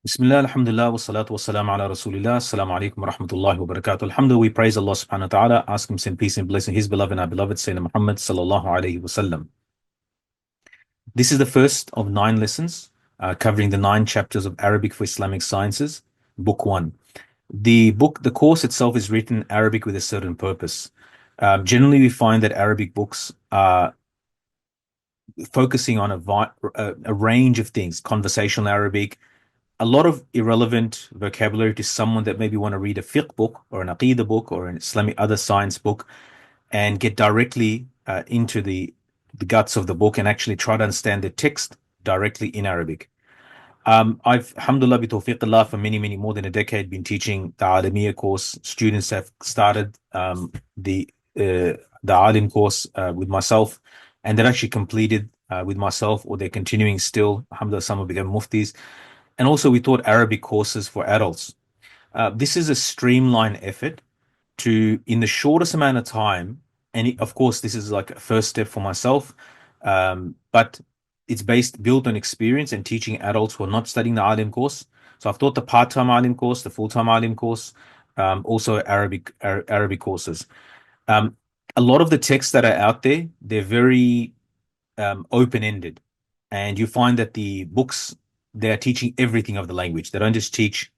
Bismillah, alhamdulillah, wa salatu wa salam ala rasulillah. Assalamu alaikum wa rahmatullahi wa barakatuh. Alhamdulillah, we praise Allah subhanahu wa ta'ala, ask him send peace and blessing his beloved and our beloved Sayyidina Muhammad sallallahu alayhi wa sallam. This is the first of 9 lessons covering the 9 chapters of Arabic for Islamic Sciences, book 1. The course itself is written in Arabic with a certain purpose. Generally, we find that Arabic books are focusing on a range of things, conversational Arabic, a lot of irrelevant vocabulary to someone that maybe want to read a fiqh book or an aqīda book or an Islamic other science book and get directly into the guts of the book and actually try to understand the text directly in Arabic. I've, alhamdulillah, bi tawfiqillah, for many more than a decade been teaching the Alimiyya course. Students have started the Alim course with myself, and they're actually completed with myself, or they're continuing still. Alhamdulillah, some have become muftis. And also we taught Arabic courses for adults. This is a streamlined effort to, in the shortest amount of time, and of course this is like a first step for myself, but it's built on experience and teaching adults who are not studying the Alim course. So I've taught the part-time Alim course, the full-time Alim course, also Arabic courses. A lot of the texts that are out there, they're very open-ended, and you find that the books, they're teaching everything of the language. They don't just teach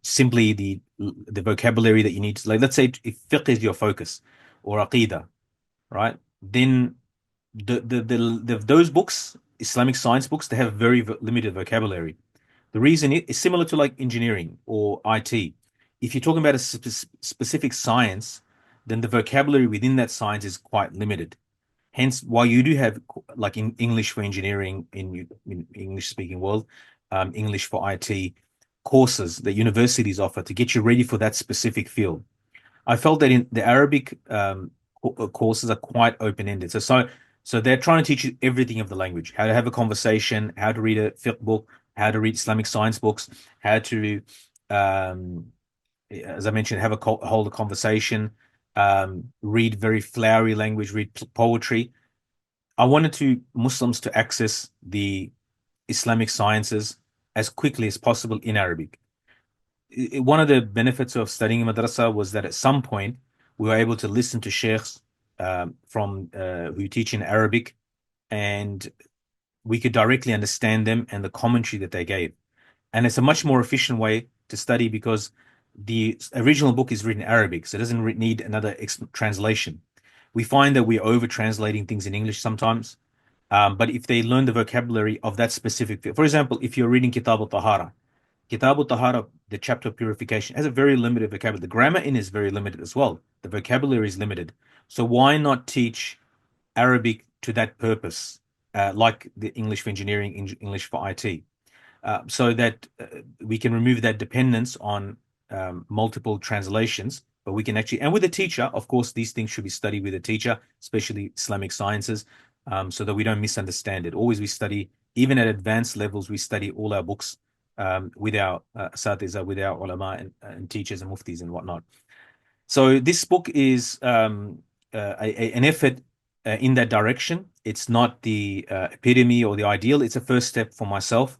simply the vocabulary that you need to, like, let's say if fiqh is your focus or aqīda, right? Then those books, Islamic science books, they have very limited vocabulary. The reason is similar to like engineering or IT. If you're talking about a specific science, then the vocabulary within that science is quite limited. Hence, while you do have, like in English for engineering, in English-speaking world, English for IT courses that universities offer to get you ready for that specific field, I felt that in the Arabic courses are quite open-ended. So they're trying to teach you everything of the language: how to have a conversation, how to read a fiqh book, how to read Islamic science books, how to, as I mentioned, hold a conversation. Read very flowery language, read poetry. I wanted Muslims to access the Islamic sciences as quickly as possible in Arabic. One of the benefits of studying in madrasa was that at some point we were able to listen to sheikhs who teach in Arabic, and we could directly understand them and the commentary that they gave. And it's a much more efficient way to study because the original book is written in Arabic, so it doesn't need another translation. We find that we're over-translating things in English sometimes, but if they learn the vocabulary of that specific, for example, if you're reading Kitab al-Tahara, the chapter of purification, has a very limited vocabulary. The grammar in is very limited as well. The vocabulary is limited. So why not teach Arabic to that purpose, like the English for engineering, English for IT, so that we can remove that dependence on multiple translations, but we can actually, and with a teacher, of course, these things should be studied with a teacher, especially Islamic sciences, so that we don't misunderstand it. Always we study, even at advanced levels, we study all our books with our asatiza, with our ʿulamā and teachers and muftis and whatnot. So this book is an effort in that direction. It's not the epitome or the ideal. It's a first step for myself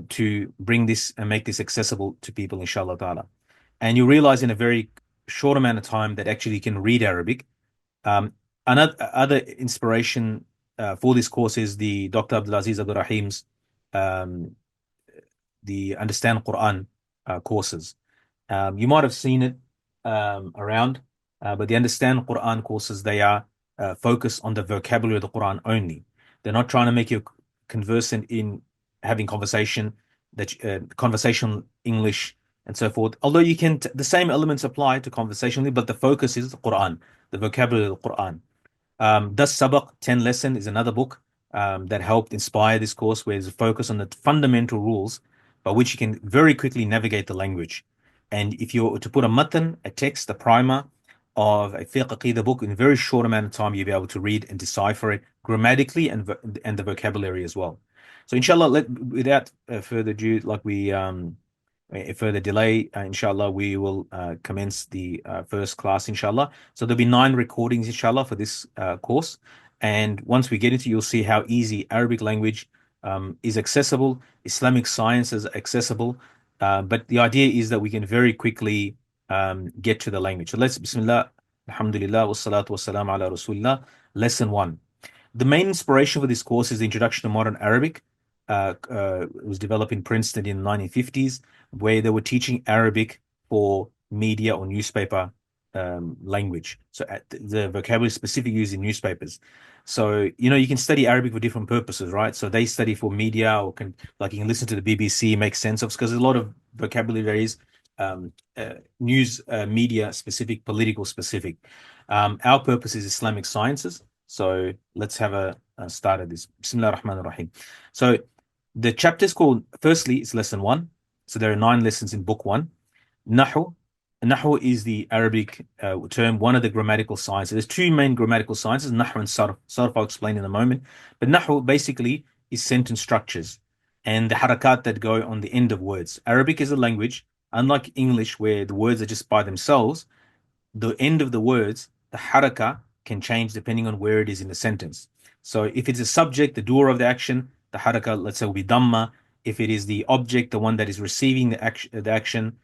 to bring this and make this accessible to people, inshallah ta'ala. And you realize in a very short amount of time that actually you can read Arabic. Another inspiration for this course is the Dr. Abdulazeez Abdulraheem's the Understand Qur'an courses. You might have seen it around, but the Understand Qur'an courses, they are focused on the vocabulary of the Qur'an only. They're not trying to make you conversant in having conversational English and so forth. Although you can, the same elements apply to conversationally, but the focus is the Quran, the vocabulary of the Quran. Das Sabaq 10 Lesson is another book that helped inspire this course, where there's a focus on the fundamental rules by which you can very quickly navigate the language. And if you were to put a matan, a text, a primer of a fiqh aqīda book, in a very short amount of time, you'll be able to read and decipher it grammatically and the vocabulary as well. So inshallah, without further ado, further delay, inshallah, we will commence the first class, inshallah. So there'll be 9 recordings, inshallah, for this course. And once we get into it, you'll see how easy Arabic language is accessible. Islamic science is accessible. But the idea is that we can very quickly get to the language. So let's, Bismillah, Alhamdulillah, wassalatu wassalamu ala Rasulillah. Lesson 1. The main inspiration for this course is the Introduction to Modern Arabic. It was developed in Princeton in the 1950s, where they were teaching Arabic for media or newspaper language. So the vocabulary specific used in newspapers. So, you can study Arabic for different purposes, right? So they study for media, or you can listen to the BBC, make sense of, because there's a lot of vocabulary is news, media specific, political specific. Our purpose is Islamic sciences. So let's have a start at this. Bismillah ar-Rahman ar-Rahim. So the chapter is called, firstly, it's lesson 1. So there are 9 lessons in book 1. Nahu. Nahu is the Arabic term, one of the grammatical sciences. There's 2 main grammatical sciences, Nahu and Sarf. Sarf I'll explain in a moment. But Nahu basically is sentence structures and the harakat that go on the end of words. Arabic is a language, unlike English, where the words are just by themselves. The end of the words, the harakah, can change depending on where it is in the sentence. So if it's a subject, the doer of the action, the harakah, let's say, will be dhamma. If it is the object, the one that is receiving the action,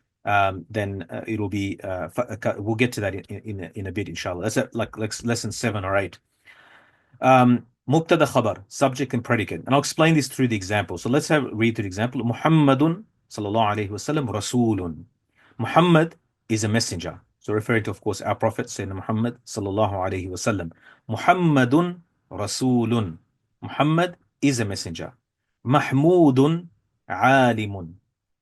then it'll be we'll get to that in a bit, inshallah. That's like lesson 7 or 8. Mubtada khabar, subject and predicate, and I'll explain this through the example. So let's read through the example. Muhammadun sallallahu alaihi wasallam rasulun. Muhammad is a messenger. So referring to, of course, our Prophet, Sayyidina Muhammad sallallahu alaihi wasallam. Muhammadun rasulun. Muhammad is a messenger. Mahmudun alimun.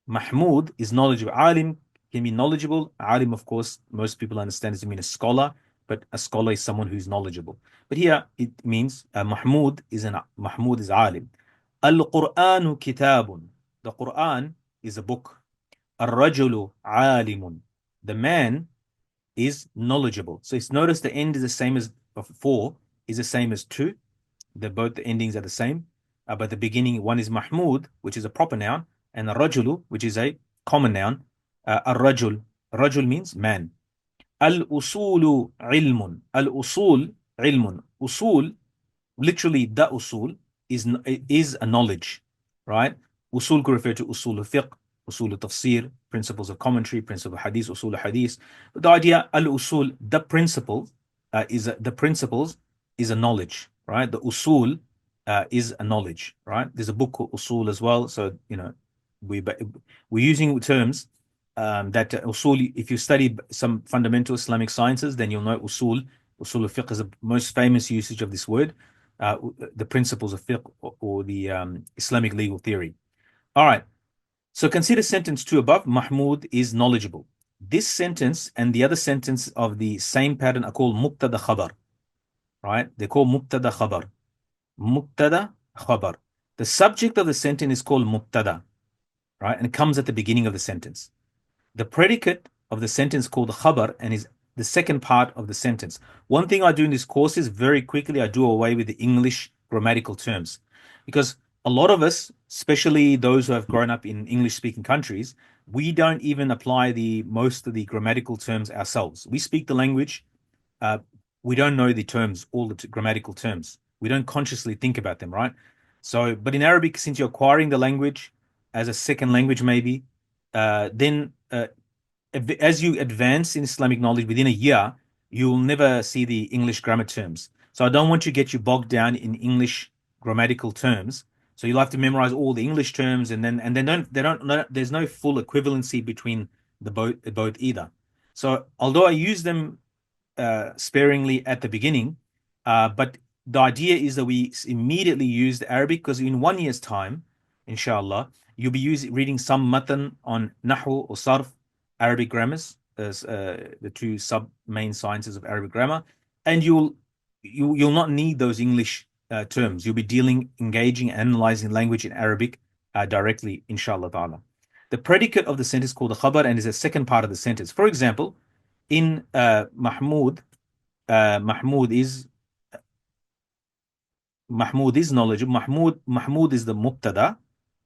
Mahmud is knowledgeable. Alim can be knowledgeable. Alim, of course, most people understand it to mean a scholar, but a scholar is someone who's knowledgeable. But here it means Mahmud is alim. Al-Qur'anu kitabun. The Qur'an is a book. Ar-rajulu alimun. The man is knowledgeable. So it's notice the end is the same as 4 is the same as 2. Both the endings are the same. But the beginning, one is Mahmud, which is a proper noun, and Rajulu, which is a common noun. Rajul means man. Al-usulu ilmun. Al-usul ilmun. Usul, literally the usul, is a knowledge, right? Usul could refer to usul al-fiqh, usul al-tafsir, principles of commentary, principle of hadith, usul al-hadith. But the idea, al-usul, the principles is a knowledge, right? The usul is a knowledge, right? There's a book called Usul as well. So, we're using terms that usul, if you study some fundamental Islamic sciences, then you'll know usul al-fiqh is the most famous usage of this word, the principles of fiqh or the Islamic legal theory. All right. So consider sentence 2 above. Mahmud is knowledgeable. This sentence and the other sentence of the same pattern are called mubtada khabar, right? They're called mubtada khabar. Mubtada khabar. The subject of the sentence is called mubtada, right? And it comes at the beginning of the sentence. The predicate of the sentence is called khabar and is the second part of the sentence. One thing I do in this course is very quickly I do away with the English grammatical terms, because a lot of us, especially those who have grown up in English-speaking countries, we don't even apply most of the grammatical terms ourselves. We speak the language, we don't know the terms, all the grammatical terms. We don't consciously think about them, right? So, but in Arabic, since you're acquiring the language as a second language, maybe, then as you advance in Islamic knowledge within a year, you'll never see the English grammar terms. So I don't want to get you bogged down in English grammatical terms. So you'll have to memorize all the English terms, and then there's no full equivalency between both either. So although I use them sparingly at the beginning, but the idea is that we immediately use the Arabic, because in 1 year's time, InshāAllāh, you'll be reading some matan on Nahu or Sarf, Arabic grammars, as the 2 sub-main sciences of Arabic grammar, and you'll not need those English terms. You'll be engaging, analyzing language in Arabic directly, inshallah ta'ala. The predicate of the sentence is called the khabar and is the second part of the sentence. For example, in Mahmud is knowledgeable. Mahmud is the mubtada,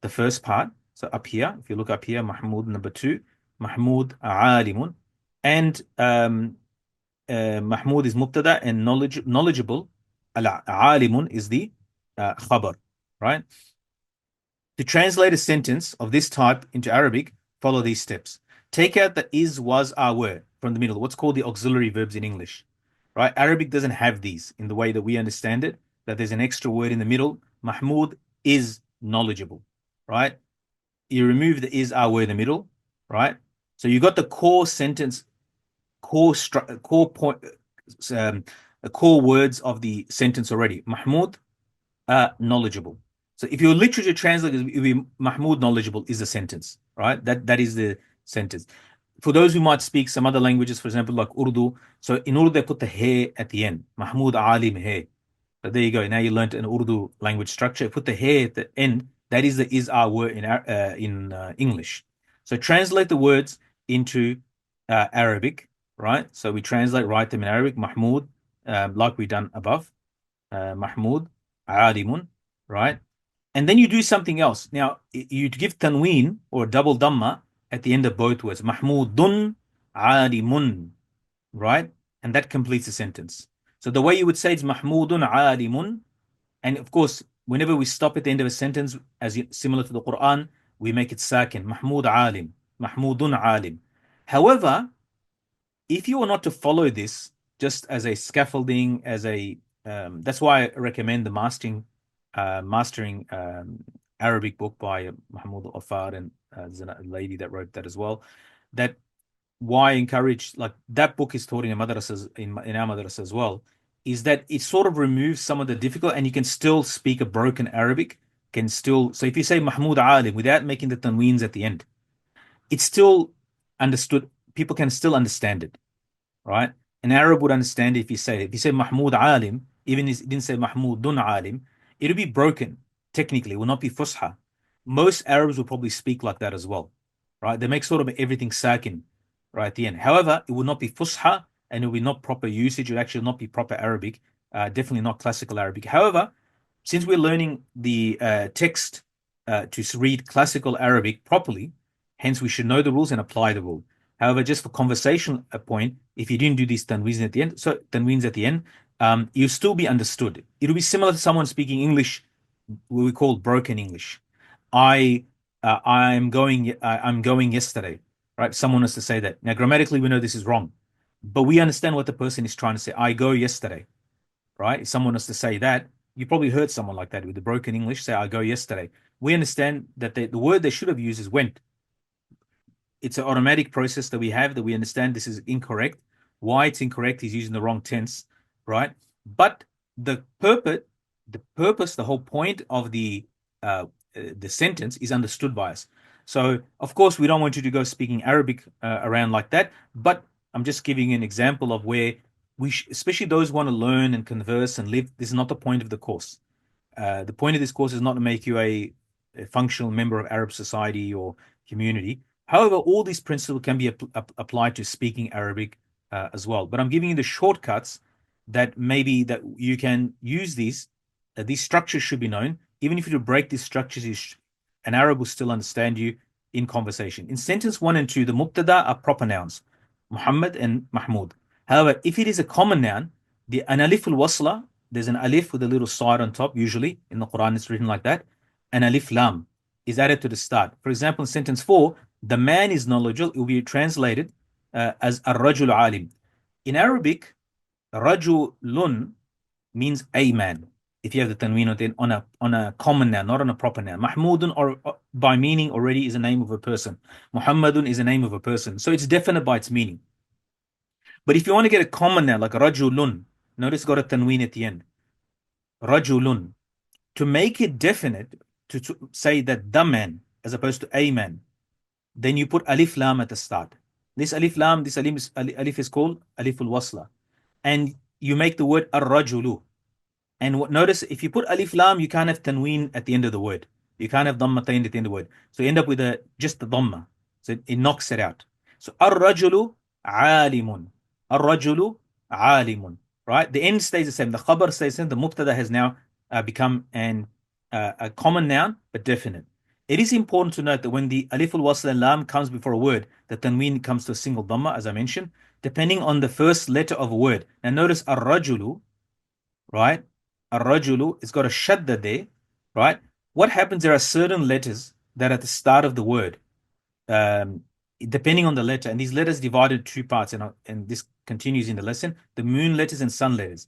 the first part. So up here, if you look up here, Mahmud number 2, Mahmud alimun, and Mahmud is mubtada and knowledgeable. Alimun is the khabar, right? To translate a sentence of this type into Arabic, follow these steps. Take out the is, was, are, were from the middle, what's called the auxiliary verbs in English. Right? Arabic doesn't have these in the way that we understand it, that there's an extra word in the middle. Mahmud is knowledgeable. Right? You remove the is, are, were in the middle. Right? So you got the core sentence, core point, core words of the sentence already. Mahmud, knowledgeable. So if your literature translates, it will be Mahmud knowledgeable is a sentence, right? That is the sentence. For those who might speak some other languages, for example, like Urdu, so in Urdu they put the he at the end. Mahmud alim he. So there you go. Now you learned an Urdu language structure. Put the he at the end. That is the is our word in English. So translate the words into Arabic, right? So we translate, write them in Arabic. Mahmud, like we done above. Mahmud, alimun, right? And then you do something else. Now, you give tanween or double dhamma at the end of both words. Mahmudun alimun, right? And that completes the sentence. So the way you would say is Mahmudun alimun. And of course, whenever we stop at the end of a sentence, similar to the Qur'an, we make it sakin. Mahmud alim. Mahmudun alim. However, if you are not to follow this just as a scaffolding, that's why I recommend the mastering Arabic book by Mahmoud Al-Affar, and there's a lady that wrote that as well. That why I encourage, like, that book is taught in madrasas, in our madrasa as well, is that it sort of removes some of the difficult, and you can still speak a broken Arabic, so if you say Mahmud Alim without making the tanweens at the end, it's still understood. People can still understand it, right? An Arab would understand it if you say it. If you say Mahmud Alim, even if it didn't say Mahmudun Alim, it'll be broken. Technically, it will not be Fusha. Most Arabs will probably speak like that as well, right? They make sort of everything sakin right at the end. However, it will not be Fusha, and it will be not proper usage. It will actually not be proper Arabic, definitely not classical Arabic. However, since we're learning the text to read classical Arabic properly, hence we should know the rules and apply the rule. However, just for conversation point, if you didn't do these tanweens at the end, you'll still be understood. It'll be similar to someone speaking English, what we call broken English. I'm going yesterday, right? Someone has to say that. Now, grammatically, we know this is wrong, but we understand what the person is trying to say. I go yesterday, right? If someone has to say that, you probably heard someone like that with the broken English say, I go yesterday. We understand that the word they should have used is went. It's an automatic process that we have, that we understand this is incorrect. Why it's incorrect, he's using the wrong tense, right? But the purpose, the whole point of the sentence is understood by us. So, of course, we don't want you to go speaking Arabic around like that, but I'm just giving an example of where especially those who want to learn and converse and live, this is not the point of the course. The point of this course is not to make you a functional member of Arab society or community. However, all these principles can be applied to speaking Arabic as well. But I'm giving you the shortcuts that maybe that you can use these. These structures should be known. Even if you break these structures, an Arab will still understand you in conversation. In sentence 1 and 2, the mubtada are proper nouns, Muhammad and Mahmud. However, if it is a common noun, an alif al-wasla, there's an alif with a little side on top, usually in the Quran it's written like that. An alif lam is added to the start. For example, in sentence 4, the man is knowledgeable. It will be translated as ar-rajul alim. In Arabic, rajulun means a man. If you have the tanween on a common noun, not on a proper noun. Mahmudun, or by meaning already, is a name of a person. Muhammadun is a name of a person. So it's definite by its meaning. But if you want to get a common noun like rajulun, notice it's got a tanween at the end. Rajulun. To make it definite, to say that the man as opposed to a man, then you put alif lam at the start. This alif is called alif al-wasla. And you make the word ar-rajulu. And notice, if you put alif lam, you can't have tanween at the end of the word. You can't have dhammatayn at the end of the word. So you end up with just the dhamma. So it knocks it out. So ar-rajulu alimun. Ar-rajulu alimun. Right? The end stays the same. The khabar stays the same. The mubtada has now become a common noun, but definite. It is important to note that when the alif al-wasl and lam comes before a word, the tanween comes to a single dhamma, as I mentioned, depending on the first letter of a word. Now notice ar-rajulu, right? Ar-rajulu, it's got a shadda there, right? what happens, there are certain letters that are at the start of the word, depending on the letter, and these letters divided into two parts, and this continues in the lesson, the moon letters and sun letters.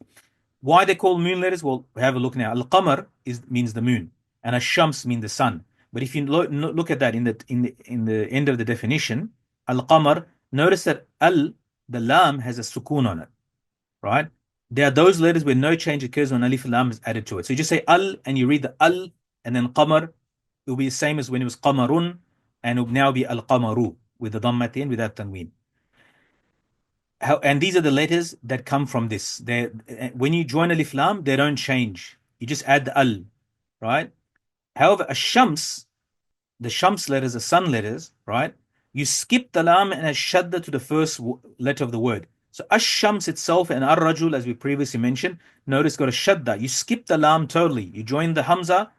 Why they call moon letters? Well, have a look now. Al-Qamar means the moon, and Ash-Shams means the sun. But if you look at that in the end of the definition, Al-Qamar, notice that the lam has a sukoon on it, right? There are those letters where no change occurs when alif lam is added to it. So you just say al and you read the al and then qamar. It will be the same as when it was qamarun, and it will now be al-qamaru with the dhamma at the end without tanween. And these are the letters that come from this. When you join alif lam, they don't change. You just add the al, right? However, the shams letters, the sun letters, right? You skip the lam and add shadda to the first letter of the word. So ash-shams itself and ar-rajul, as we previously mentioned, notice got a shadda. You skip the lam totally. You join the hamza,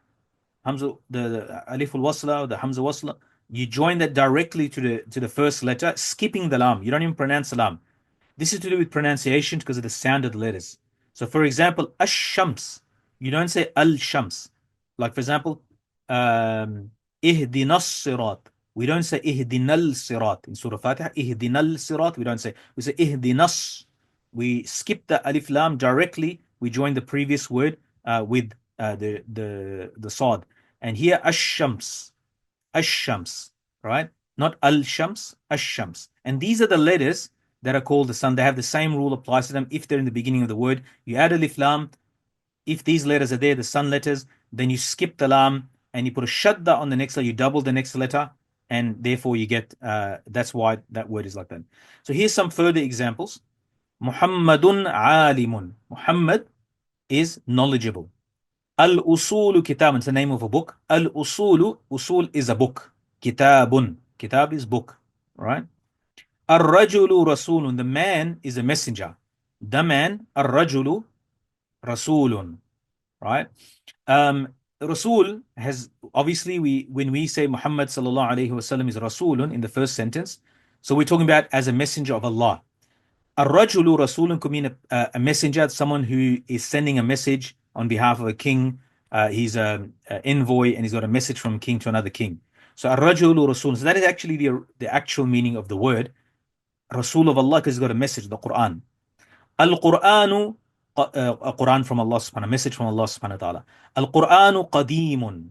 the alif al-wasla, the hamza wasla. You join that directly to the first letter, skipping the lam. You don't even pronounce the lam. This is to do with pronunciation because of the sound of the letters. So, for example, ash-shams, you don't say al-shams. Like, for example, ihdinas sirat. We don't say ihdinal sirat in Surah Fatiha. Ihdinal sirat, we don't say. We say ihdinas. We skip the alif lam directly. We join the previous word with the sad. And here, ash-shams, right? Not al-shams, ash-shams. And these are the letters that are called the sun. They have the same rule applies to them if they're in the beginning of the word. You add alif lam. If these letters are there, the sun letters, then you skip the lam and you put a shadda on the next letter. You double the next letter, and therefore you get. That's why that word is like that. So here's some further examples. Muhammadun alimun. Muhammad is knowledgeable. Al-usulu kitabun. It's the name of a book. Al-usulu, usul is a book. Kitabun. Kitab is book, right? Ar-rajulu rasulun. The man is a messenger. The man, ar-rajulu rasulun, right? Rasul has, obviously, when we say Muhammad sallallahu alaihi wasallam is rasulun in the first sentence, so we're talking about as a messenger of Allah. Ar-rajulu rasulun could mean a messenger, someone who is sending a message on behalf of a king. He's an envoy and he's got a message from a king to another king. So ar-rajulu rasulun. So that is actually the actual meaning of the word Rasul of Allah, because he's got a message, the Qur'an. Al-Qur'anu, a Qur'an from Allah subhanahu, a message from Allah subhanahu wa ta'ala. Al-Qur'anu qadeemun.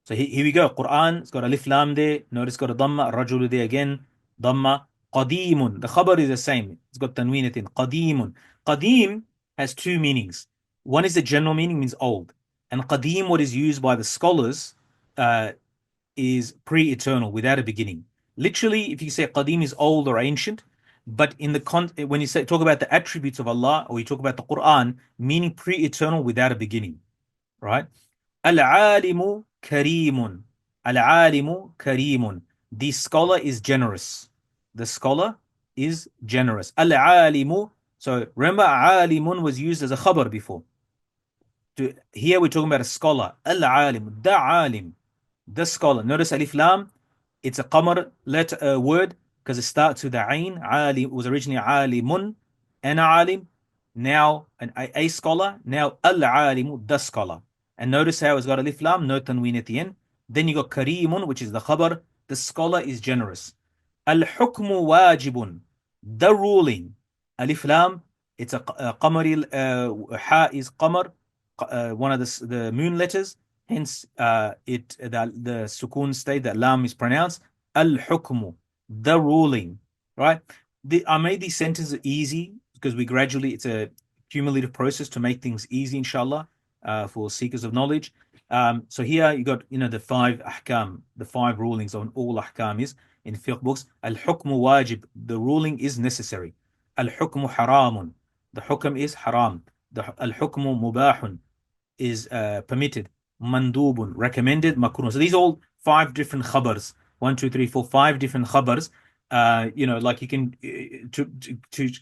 So here we go. Qur'an, it's got alif lam there. Notice it's got a dhamma. Rajulu there again. Dhamma. Qadeemun. The khabar is the same. It's got tanween in. Qadeemun. Qadeem has two meanings. One is the general meaning, means old. And qadeem, what is used by the scholars, is pre-eternal, without a beginning. Literally, if you say qadeem is old or ancient, but in the when you talk about the attributes of Allah, or you talk about the Quran, meaning pre-eternal without a beginning, right? Al-alimu kareemun. Al-alimu kareemun. The scholar is generous. The scholar is generous. Al-alimu. So remember, alimun was used as a khabar before. Here we're talking about a scholar. Al-alim. The alim. The scholar. Notice alif lam. It's a qamar letter word, because it starts with the ayn. Ali was originally alimun, an alim, now a scholar, now al-alimu, the scholar. And notice how it's got alif lam, no tanween at the end. Then you got kareemun, which is the khabar. The scholar is generous. Al-hukmu wajibun, the ruling. Alif lam, it's a qamari, ha is qamar, one of the moon letters. Hence, the sukoon state that lam is pronounced. Al-hukmu, the ruling, right? I made these sentences easy because it's a cumulative process to make things easy, inshallah, for seekers of knowledge. So here you got, the 5 ahkam, the 5 rulings on all ahkam is in fiqh books. Al-hukmu wajib, the ruling is necessary. Al-hukmu haramun, the hukm is haram. Al-hukmu mubahun is permitted. Mandubun, recommended. Makruh. So these are all 5 different khabars. 1, 2, 3, 4, 5 different khabars. Like you can to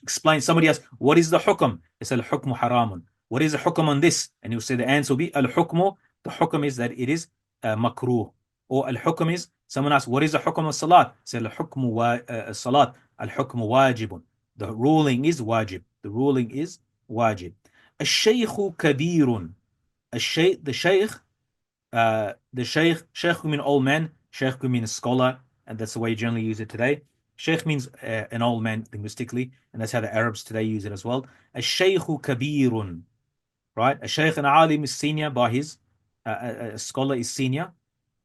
explain. Somebody asks, what is the hukm? It's al-hukmu haramun. What is the hukm on this? And you'll say the answer will be al-hukmu. The hukm is that it is makruh. Or al-hukm is, someone asks, what is the hukm of salat? Say al-hukmu salat. Al-hukmu wajibun. The ruling is wajib. The ruling is wajib. Al-shaykhu kabirun. The shaykh The sheikh could mean old man, sheikh could mean a scholar, and that's the way you generally use it today. Sheikh means an old man linguistically, and that's how the Arabs today use it as well. Ash-shaykhu kabirun, right? A shaykh and alim is senior by his, a scholar is senior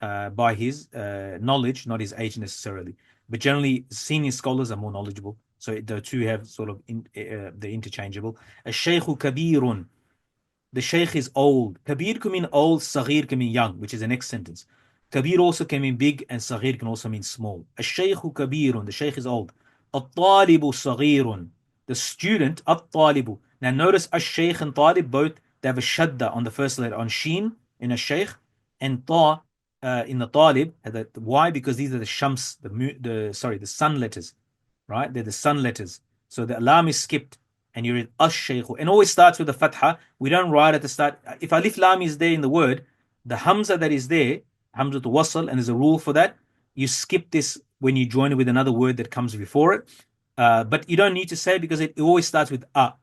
by his knowledge, not his age necessarily. But generally, senior scholars are more knowledgeable. So the two have sort of, they're interchangeable. Ash-shaykhu kabirun. The sheikh is old. Kabir can mean old, saghir can mean young, which is the next sentence. Kabir also can mean big, and saghir can also mean small. Ash-shaykhu kabirun, the sheikh is old. At-talibu saghirun, the student, at-talibu. Now notice ash-shaykh and talib both, they have a shadda on the first letter, on sheen in a sheikh, and ta in the talib. Why? Because these are the shams, the sun letters, right? They're the sun letters. So the lam is skipped, and you read ash-shaykh, and always starts with the fatha. We don't write at the start. If alif lam is there in the word, the hamza that is there, hamza to wasl, and there's a rule for that, you skip this when you join it with another word that comes before it. But you don't need to say it because it always starts with a,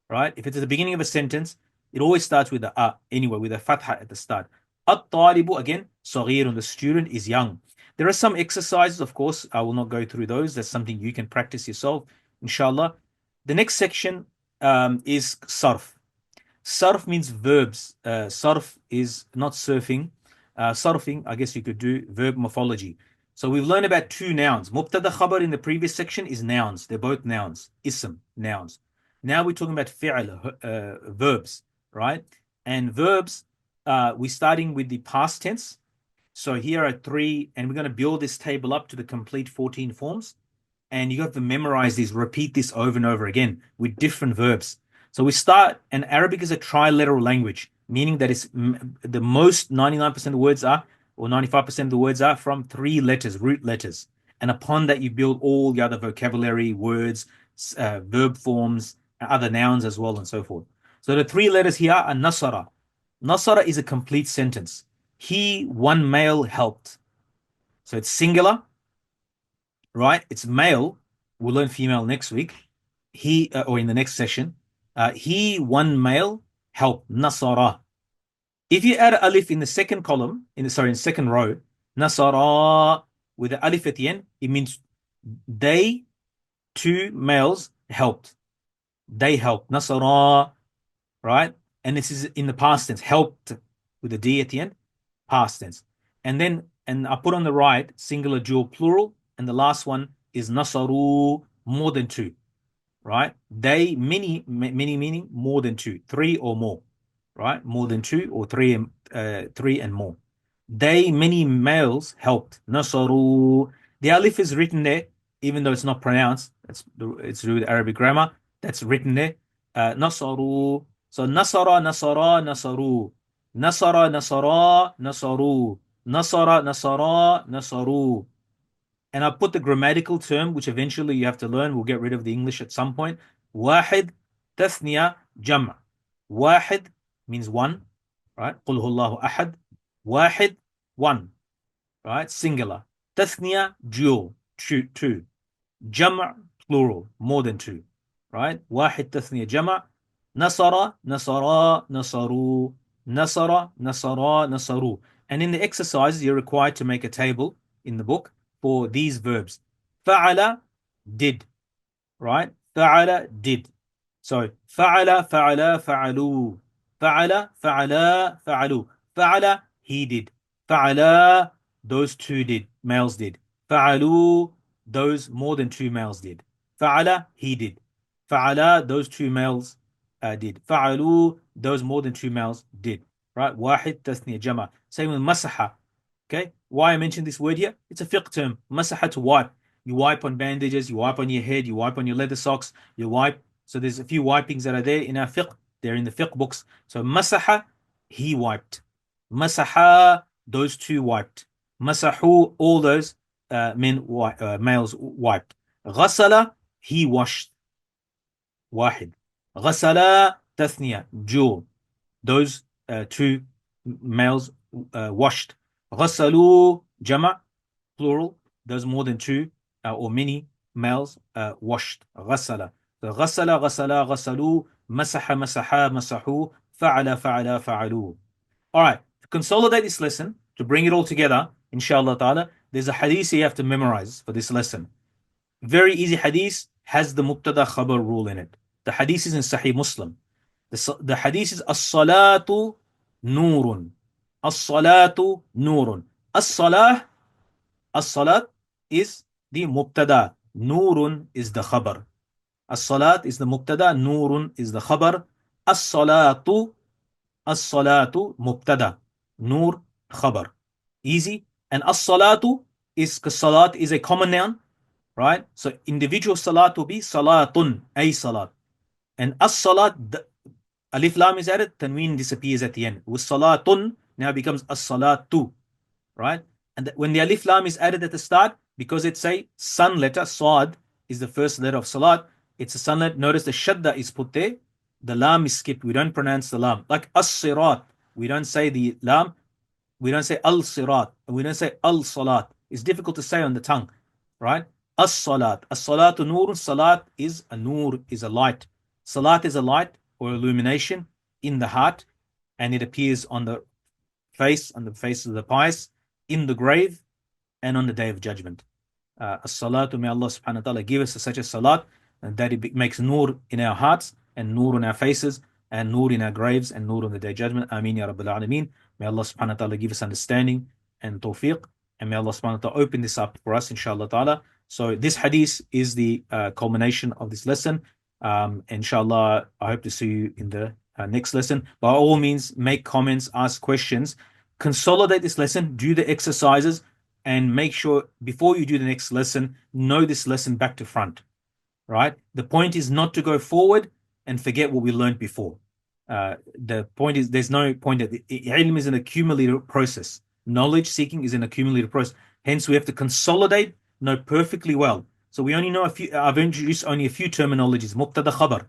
right? If it's at the beginning of a sentence, it always starts with the a anyway, with a fatha at the start. At-talibu, again, saghirun, the student is young. There are some exercises, of course. I will not go through those. That's something you can practice yourself, inshallah. The next section is sarf. Sarf means verbs. Sarf is not surfing. Sarfing, I guess you could do verb morphology. So we've learned about two nouns. Mubtada khabar in the previous section is nouns. They're both nouns. Ism, nouns. Now we're talking about fi'l, verbs, right? And verbs, we're starting with the past tense. So here are three, and we're going to build this table up to the complete 14 forms. And you have to memorize these, repeat this over and over again with different verbs. So we start, and Arabic is a triliteral language, meaning that it's the most 99% of the words are, or 95% of the words are from three letters, root letters. And upon that, you build all the other vocabulary, words, verb forms, other nouns as well, and so forth. So the three letters here are nasara. Nasara is a complete sentence. He, one male, helped. So it's singular, right? It's male. We'll learn female next week. He, or in the next session. He, one male, helped. Nasara. If you add alif in the second column, in the second row, nasara with the alif at the end, it means they, two males, helped. They helped. Nasara, right? And this is in the past tense. Helped with a D at the end, past tense. And I put on the right singular, dual, plural, and the last one is nasaru, more than two, right? They, many meaning more than two, three or more, right? More than two or three and more. They, many males, helped. Nasaru. The alif is written there, even though it's not pronounced. It's to do with Arabic grammar. That's written there. Nasaru. So nasara, nasara, nasaru. Nasara, nasara, nasaru. Nasara, nasara, nasaru. And I put the grammatical term, which eventually you have to learn. We'll get rid of the English at some point. Wahid, tathniya, jam'. Wahid means one, right? Qul huwallahu ahad. Wahid, one, right? Singular. Tathniya, dual, two. Jam', plural, more than two, right? Wahid, tathniya, jam'. Nasara, nasara, nasaru. Nasara, nasara, nasaru. And in the exercises, you're required to make a table in the book for these verbs. Fa'ala, did, right? Fa'ala, did. So, fa'ala, fa'ala, fa'alu. Fa'ala, fa'ala, fa'alu. Fa'ala, he did. Fa'ala, those two did, males did. Fa'alu, those more than two males did. Fa'ala, he did. Fa'ala, those two males did. Fa'alu, those more than two males did. Right? Wahid, tasniya, jama. Same with masaha. Okay? Why I mentioned this word here? It's a fiqh term. Masaha, to wipe. You wipe on bandages, you wipe on your head, you wipe on your leather socks, you wipe. So there's a few wipings that are there in our fiqh. They're in the fiqh books. So masaha, he wiped. Masaha, those two wiped. Masahu, all those males wiped. Ghasala, he washed. Wahid. Ghasala, tathniya, dual. Those two males washed. Ghasalu, jama', plural. Those more than two or many males washed. Ghasala. So ghasala, ghasala, ghasalu. Masaha, masaha, masahu. Fa'ala, fa'ala, fa'alu. All right. consolidate this lesson, to bring it all together, inshallah ta'ala, there's a hadith you have to memorize for this lesson. Very easy hadith, has the mubtada khabar rule in it. The hadith is in Sahih Muslim. The hadith is as-salatu nurun. As-salatu nurun. As-salah, as-salat is the mubtada. Nurun is the khabar. As-salat is the mubtada. Nurun is the khabar. As-salatu, as-salatu mubtada. Nur khabar. Easy. And as-salatu is, because salat is a common noun, right? So individual salat will be salatun, a salat. And as-salat, alif lam is added, tanween disappears at the end. With salatun, now becomes as-salatu, right? And when the alif lam is added at the start, because it's a sun letter, sad is the first letter of salat, it's a sun letter. Notice the shadda is put there, the lam is skipped. We don't pronounce the lam. Like as-sirat, we don't say the lam, we don't say al-sirat, and we don't say al-salat. It's difficult to say on the tongue, right? As-salat. As-salatu nurun. Salat is a nur, is a light. Salat is a light or illumination in the heart, and it appears on the face of the pious, in the grave, and on the day of judgment. As-salatu, may Allah subhanahu wa ta'ala give us such a salat, and that it makes nur in our hearts, and nur in our faces, and nur in our graves, and nur on the day of judgment. Ameen ya Rabbil Alameen. May Allah subhanahu wa ta'ala give us understanding and tawfiq, and may Allah subhanahu wa ta'ala open this up for us, inshallah ta'ala. So this hadith is the culmination of this lesson. Inshallah, I hope to see you in the next lesson. By all means, make comments, ask questions, consolidate this lesson, do the exercises, and make sure before you do the next lesson, know this lesson back to front, right? The point is not to go forward and forget what we learned before. The point is, there's no point that ilm is an accumulative process. Knowledge seeking is an accumulative process. Hence, we have to consolidate, know perfectly well. So we only know a few. I've introduced only a few terminologies. Mubtada khabar,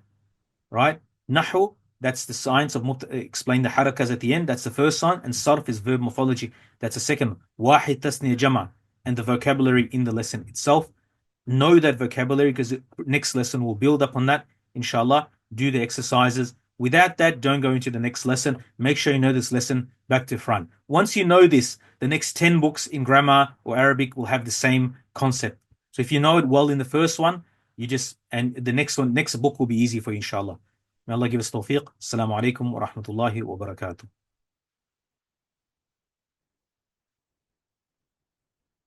right? Nahu, that's the science of explain the harakas at the end. That's the first sign. And sarf is verb morphology. That's the second. Wahid tasniya jama, and the vocabulary in the lesson itself. Know that vocabulary, because the next lesson will build up on that. Inshallah, do the exercises. Without that, don't go into the next lesson. Make sure you know this lesson back to front. Once you know this, the next 10 books in grammar or Arabic will have the same concept. So if you know it well in the first one, and the next book will be easy for you, inshallah. May Allah give us tawfiq. Assalamu alaikum wa rahmatullahi wa barakatuh.